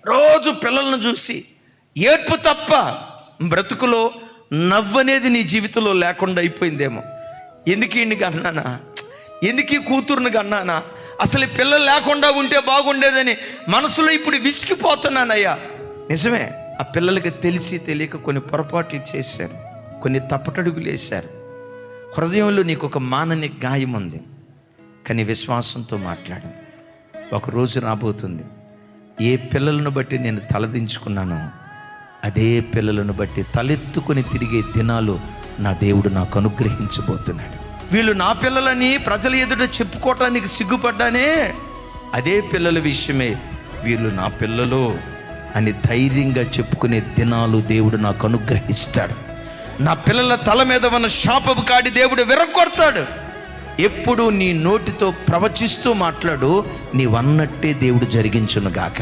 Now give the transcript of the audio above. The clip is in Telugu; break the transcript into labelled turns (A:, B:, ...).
A: రోజు పిల్లలను చూసి ఏడ్పు తప్ప బ్రతుకులో నవ్వనేది నీ జీవితంలో లేకుండా అయిపోయిందేమో. ఎందుకు ఈయన్ని కన్నానా, ఎందుకు ఈ కూతురుని కన్నానా, అసలు ఈ పిల్లలు లేకుండా ఉంటే బాగుండేదని మనసులో ఇప్పుడు విసిగిపోతున్నానయ్యా. నిజమే, ఆ పిల్లలకి తెలిసి తెలియక కొన్ని పొరపాట్లు చేశారు, కొన్ని తప్పటడుగులు వేశారు. హృదయంలో నీకు ఒక మానని గాయం ఉంది, కానీ విశ్వాసంతో మాట్లాడు. ఒకరోజు రాబోతుంది, ఏ పిల్లలను బట్టి నేను తలదించుకున్నానో అదే పిల్లలను బట్టి తలెత్తుకుని తిరిగే దినాలు నా దేవుడు నాకు అనుగ్రహించబోతున్నాడు. వీళ్ళు నా పిల్లలని ప్రజల ఎదుట చెప్పుకోవటానికి సిగ్గుపడ్డానే, అదే పిల్లల విషయమే వీళ్ళు నా పిల్లలు అని ధైర్యంగా చెప్పుకునే దినాలు దేవుడు నాకు అనుగ్రహిస్తాడు. నా పిల్లల తల మీద ఉన్న శాపపు కాడి దేవుడు విరగొడతాడు. ఎప్పుడు నీ నోటితో ప్రవచిస్తూ మాట్లాడు, నీవన్నట్టే దేవుడు జరిగించును గాక.